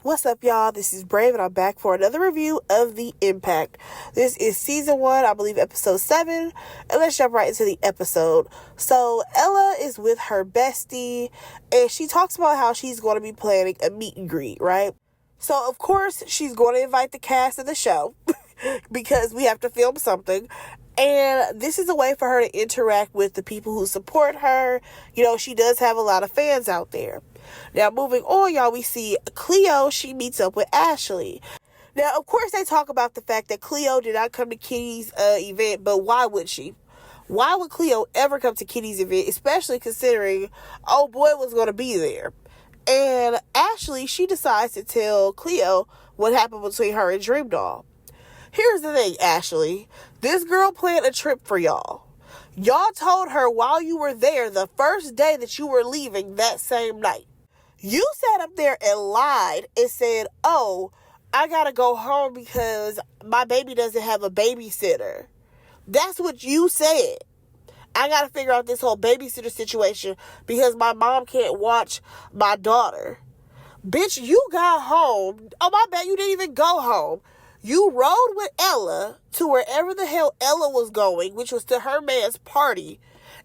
What's up, y'all? This is Brave, and I'm back for another review of The Impact. This is season 1, I believe episode 7, and let's jump right into the episode. So, Ella is with her bestie, and she talks about how she's going to be planning a meet and greet, right? So, of course, she's going to invite the cast of the show, because we have to film something. And this is a way for her to interact with the people who support her. You know, she does have a lot of fans out there. Now, moving on, y'all, we see Cleo. She meets up with Ashley. Now, of course, they talk about the fact that Cleo did not come to Kitty's event, but why would she? Why would Cleo ever come to Kitty's event, especially considering old boy was going to be there? And Ashley, she decides to tell Cleo what happened between her and Dream Doll. Here's the thing, Ashley. This girl planned a trip for y'all. Y'all told her while you were there the first day that you were leaving that same night. You sat up there and lied and said, oh, I gotta go home because my baby doesn't have a babysitter. That's what you said. I gotta figure out this whole babysitter situation because my mom can't watch my daughter. Bitch, you got home. Oh, my bad, you didn't even go home. You rode with Ella to wherever the hell Ella was going, which was to her man's party.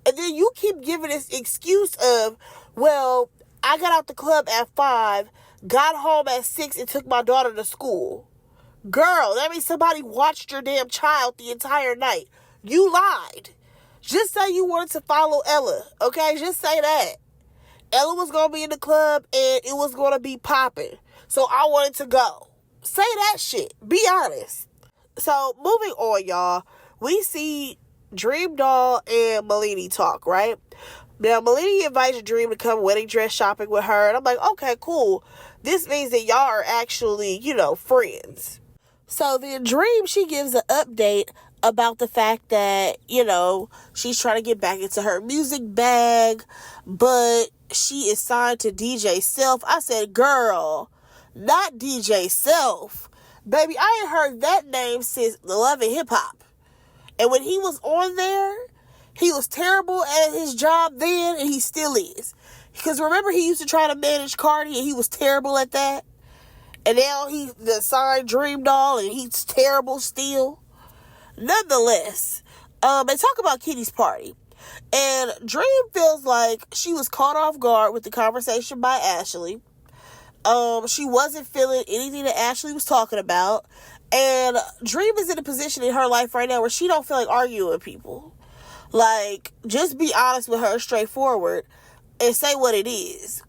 And then you keep giving this excuse of, well, I got out the club at 5, got home at 6, and took my daughter to school. Girl, that means somebody watched your damn child the entire night. You lied. Just say you wanted to follow Ella, okay? Just say that. Ella was going to be in the club, and it was going to be popping. So I wanted to go. Say that shit. Be honest. So, moving on, y'all. We see Dream Doll and Malini talk, right? Now, Malini invites Dream to come wedding dress shopping with her. And I'm like, okay, cool. This means that y'all are actually, friends. So then Dream, she gives an update about the fact that, she's trying to get back into her music bag. But she is signed to DJ Self. I said, girl, not DJ Self. Baby, I ain't heard that name since Love and Hip Hop. And when he was on there, he was terrible at his job then, and he still is. Because remember, he used to try to manage Cardi, and he was terrible at that. And now he's the signed Dream Doll, and he's terrible still. Nonetheless, they talk about Kitty's party. And Dream feels like she was caught off guard with the conversation by Ashley. She wasn't feeling anything that Ashley was talking about. And Dream is in a position in her life right now where she don't feel like arguing with people. Like, just be honest with her, straightforward, and say what it is.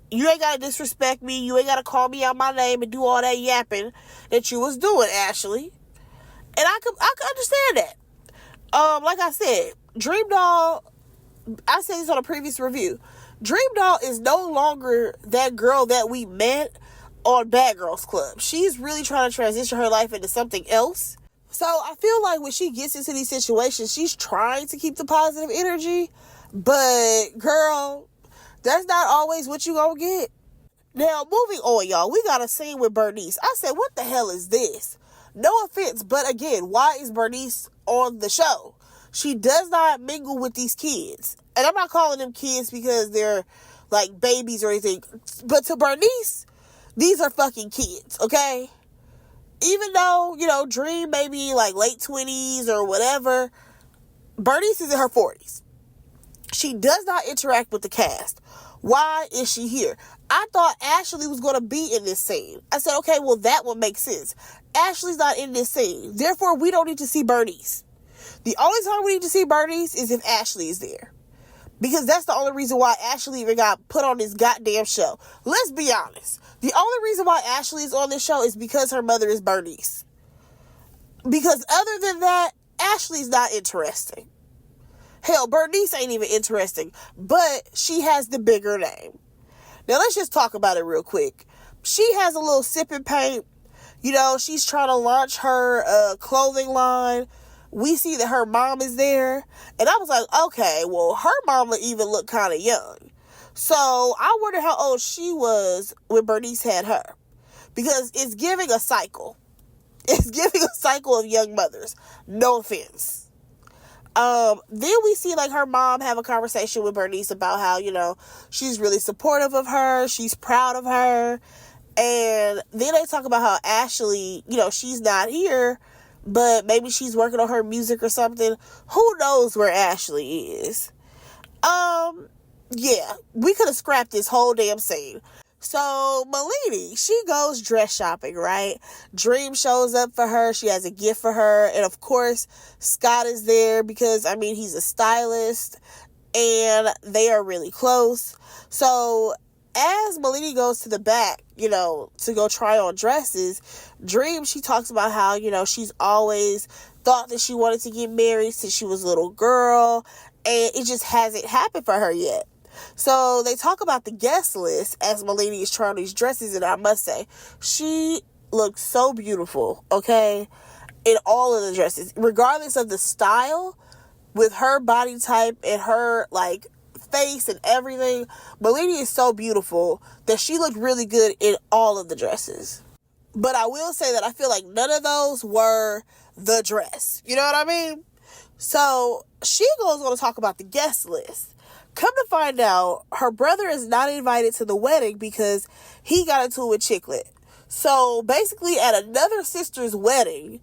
You ain't got to disrespect me. You ain't got to call me out my name and do all that yapping that you was doing, Ashley. And I could understand that. Like I said, Dream Doll, I said this on a previous review. Dream Doll is no longer that girl that we met on Bad Girls Club. She's really trying to transition her life into something else. So I feel like when she gets into these situations, she's trying to keep the positive energy. But, girl, that's not always what you gonna get. Now, moving on, y'all, we got a scene with Bernice. I said, what the hell is this? No offense, but again, why is Bernice on the show? She does not mingle with these kids. And I'm not calling them kids because they're like babies or anything. But to Bernice, these are fucking kids, okay? Even though, Dream may be like late 20s or whatever, Bernice is in her 40s. She does not interact with the cast. Why is she here? I thought Ashley was going to be in this scene. I said, okay, well, that one makes sense. Ashley's not in this scene. Therefore, we don't need to see Bernice. The only time we need to see Bernice is if Ashley is there. Because that's the only reason why Ashley even got put on this goddamn show. Let's be honest. The only reason why Ashley is on this show is because her mother is Bernice. Because other than that, Ashley's not interesting. Hell, Bernice ain't even interesting. But she has the bigger name. Now, let's just talk about it real quick. She has a little sip and paint. She's trying to launch her clothing line. We see that her mom is there. And I was like, okay, well, her mama even looked kind of young. So I wonder how old she was when Bernice had her. Because it's giving a cycle. It's giving a cycle of young mothers. No offense. Then we see like her mom have a conversation with Bernice about how, she's really supportive of her. She's proud of her. And then they talk about how Ashley, she's not here, but maybe she's working on her music or something. Who knows where Ashley is? Yeah, we could have scrapped this whole damn scene. So, Malini, she goes dress shopping, right? Dream shows up for her. She has a gift for her. And, of course, Scott is there because, he's a stylist. And they are really close. So, as Malini goes to the back, to go try on dresses, Dream, she talks about how, she's always thought that she wanted to get married since she was a little girl. And it just hasn't happened for her yet. So they talk about the guest list as Malini is trying these dresses, and I must say, she looks so beautiful, okay, in all of the dresses, regardless of the style, with her body type and her, face and everything. Malini is so beautiful that she looked really good in all of the dresses. But I will say that I feel like none of those were the dress. You know what I mean? So she goes on to talk about the guest list. Come to find out, her brother is not invited to the wedding because he got into it with Chicklet. So basically at another sister's wedding,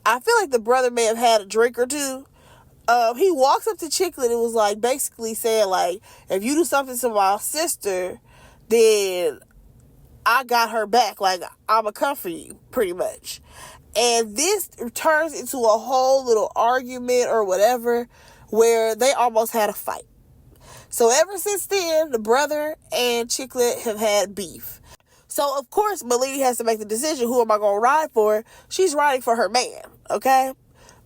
I feel like the brother may have had a drink or two. He walks up to Chicklet and was basically saying if you do something to my sister, then I got her back. I'ma come for you, pretty much. And this turns into a whole little argument or whatever where they almost had a fight. So ever since then, the brother and Chicklet have had beef. So, of course, Malini has to make the decision, who am I going to ride for? She's riding for her man, okay?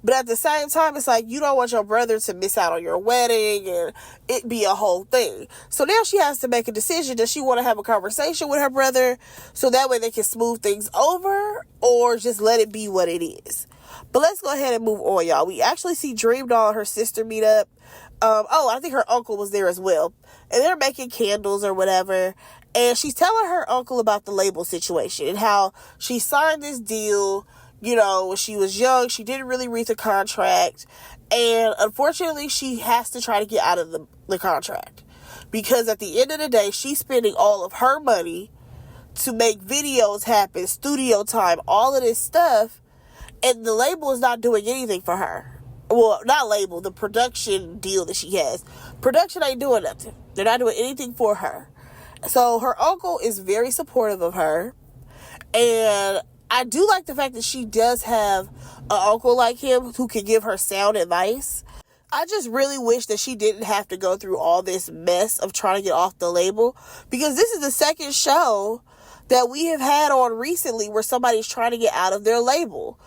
But at the same time, it's you don't want your brother to miss out on your wedding and it be a whole thing. So now she has to make a decision. Does she want to have a conversation with her brother so that way they can smooth things over, or just let it be what it is? But let's go ahead and move on, y'all. We actually see Dream Doll and her sister meet up. I think her uncle was there as well. And they're making candles or whatever. And she's telling her uncle about the label situation and how she signed this deal, when she was young. She didn't really read the contract. And unfortunately, she has to try to get out of the contract. Because at the end of the day, she's spending all of her money to make videos happen, studio time, all of this stuff. And the label is not doing anything for her. Well, not label, the production deal that she has. Production ain't doing nothing. They're not doing anything for her. So her uncle is very supportive of her. And I do like the fact that she does have an uncle like him who can give her sound advice. I just really wish that she didn't have to go through all this mess of trying to get off the label. Because this is the second show that we have had on recently where somebody's trying to get out of their label.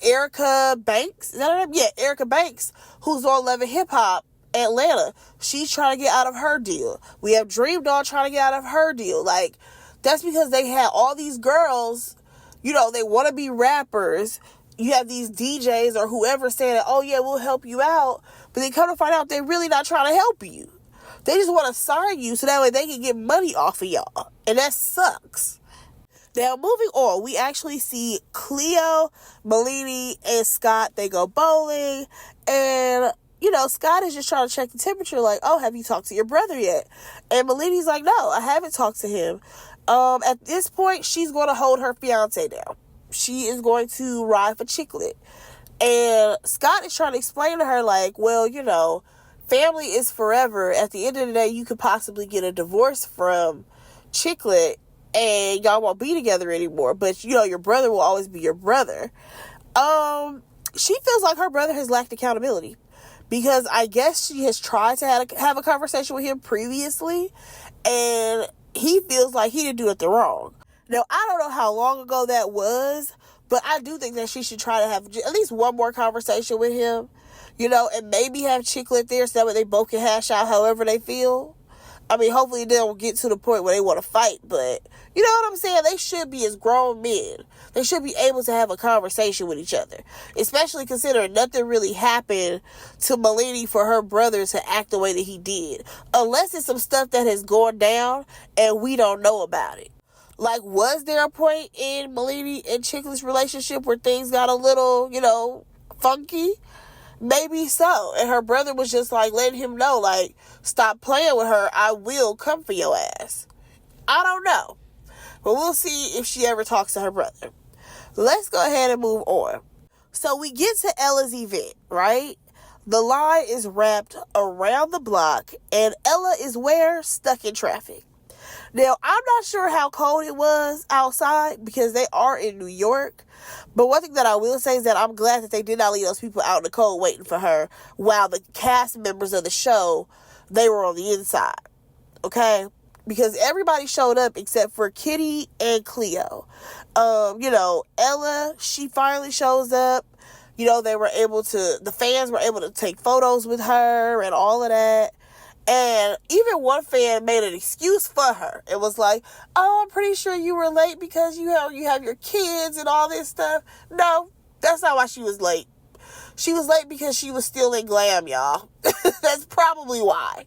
Erica Banks, is that her name? Yeah, Erica Banks, who's on Love and Hip Hop Atlanta. She's trying to get out of her deal. We have Dream Doll trying to get out of her deal. That's because they had all these girls, they want to be rappers. You have these DJs or whoever saying, oh yeah, we'll help you out. But they come to find out they're really not trying to help you. They just want to sign you so that way they can get money off of y'all. And that sucks. Now, moving on, we actually see Cleo, Malini, and Scott. They go bowling. And, Scott is just trying to check the temperature oh, have you talked to your brother yet? And Malini's like, no, I haven't talked to him. At this point, she's going to hold her fiance down. She is going to ride for Chicklet. And Scott is trying to explain to her well, family is forever. At the end of the day, you could possibly get a divorce from Chicklet and y'all won't be together anymore. But, your brother will always be your brother. She feels like her brother has lacked accountability. Because I guess she has tried to have a conversation with him previously. And he feels like he didn't do it the wrong. Now, I don't know how long ago that was. But I do think that she should try to have at least one more conversation with him. And maybe have Chicklet there so that way they both can hash out however they feel. Hopefully they don't get to the point where they want to fight, but you know what I'm saying? They should be as grown men. They should be able to have a conversation with each other, especially considering nothing really happened to Malini for her brother to act the way that he did, unless it's some stuff that has gone down and we don't know about it. Was there a point in Malini and Chicklet's relationship where things got a little, funky? Maybe so. And her brother was just letting him know, stop playing with her. I will come for your ass. I don't know. But we'll see if she ever talks to her brother. Let's go ahead and move on. So we get to Ella's event, right? The line is wrapped around the block, and Ella is where? Stuck in traffic. Now, I'm not sure how cold it was outside because they are in New York. But one thing that I will say is that I'm glad that they did not leave those people out in the cold waiting for her while the cast members of the show, they were on the inside. Okay? Because everybody showed up except for Kitty and Cleo. Ella, she finally shows up. The fans were able to take photos with her and all of that. And even one fan made an excuse for her. It was like, oh, I'm pretty sure you were late because you have your kids and all this stuff. No, that's not why she was late. She was late because she was still in glam, y'all. That's probably why.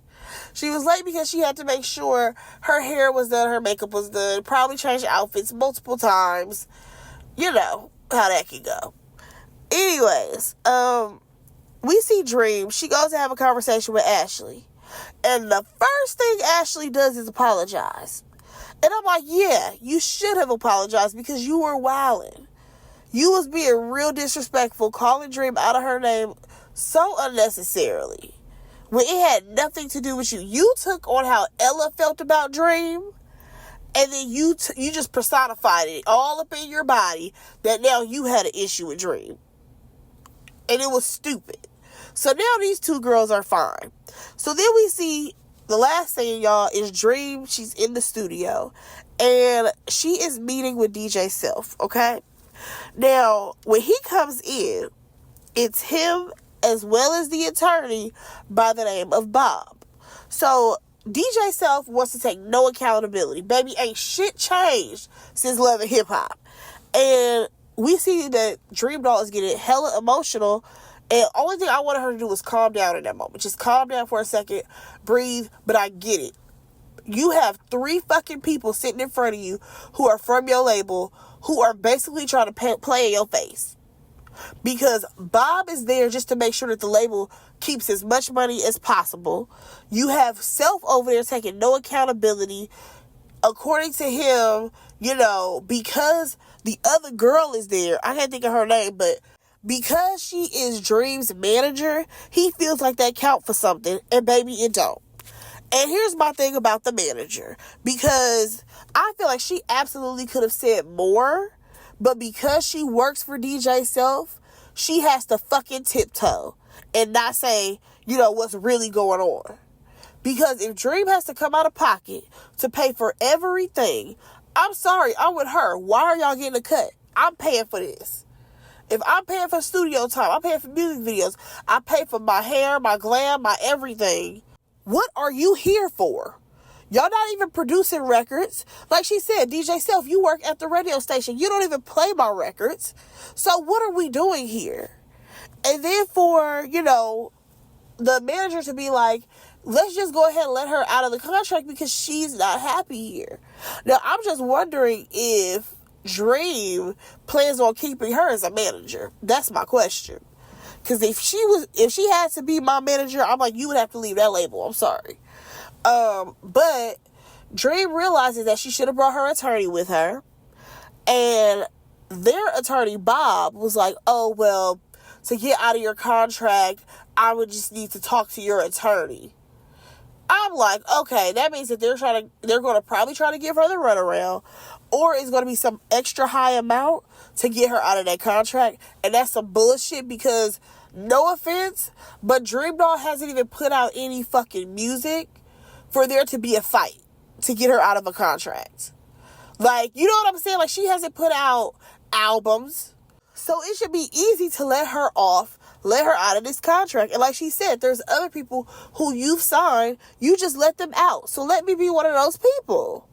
She was late because she had to make sure her hair was done, her makeup was done, probably changed outfits multiple times. You know how that can go. Anyways, we see Dream. She goes to have a conversation with Ashley. And the first thing Ashley does is apologize. And I'm like, yeah, you should have apologized because you were wilding. You was being real disrespectful, calling Dream out of her name so unnecessarily. When it had nothing to do with you. You took on how Ella felt about Dream. And then you just personified it all up in your body that now you had an issue with Dream. And it was stupid. So now these two girls are fine. So then we see the last thing, y'all, is Dream. She's in the studio. And she is meeting with DJ Self, okay? Now, when he comes in, it's him as well as the attorney by the name of Bob. So DJ Self wants to take no accountability. Baby, ain't shit changed since Love and Hip Hop. And we see that Dream Doll is getting hella emotional. And the only thing I wanted her to do was calm down in that moment. Just calm down for a second, breathe, but I get it. You have 3 fucking people sitting in front of you who are from your label who are basically trying to play in your face. Because Bob is there just to make sure that the label keeps as much money as possible. You have Self over there taking no accountability. According to him, because the other girl is there, I can't think of her name, but because she is Dream's manager, he feels like that count for something, and baby, it don't. And here's my thing about the manager, because I feel like she absolutely could have said more, but because she works for DJ Self, she has to fucking tiptoe and not say, what's really going on. Because if Dream has to come out of pocket to pay for everything, I'm sorry, I'm with her. Why are y'all getting a cut? I'm paying for this. If I'm paying for studio time, I'm paying for music videos, I pay for my hair, my glam, my everything. What are you here for? Y'all not even producing records. Like she said, DJ Self, you work at the radio station. You don't even play my records. So what are we doing here? And then for, the manager to be like, let's just go ahead and let her out of the contract because she's not happy here. Now, I'm just wondering if Dream plans on keeping her as a manager. That's my question. Because if she had to be my manager, I'm like, you would have to leave that label. I'm sorry. But Dream realizes that she should have brought her attorney with her. And their attorney, Bob, was like, oh, well, to get out of your contract, I would just need to talk to your attorney. I'm like, okay, that means that they're going to probably try to give her the runaround, or it's going to be some extra high amount to get her out of that contract. And that's some bullshit because, no offense, but Dream Doll hasn't even put out any fucking music for there to be a fight to get her out of a contract. Like, you know what I'm saying? Like, she hasn't put out albums. So it should be easy to let her off, let her out of this contract. And like she said, there's other people who you've signed, you just let them out. So let me be one of those people.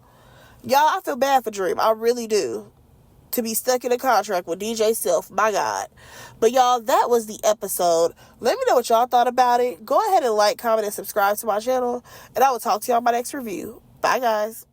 Y'all, I feel bad for Dream. I really do. To be stuck in a contract with DJ Self, my God. But y'all, that was the episode. Let me know what y'all thought about it. Go ahead and like, comment, and subscribe to my channel. And I will talk to y'all in my next review. Bye, guys.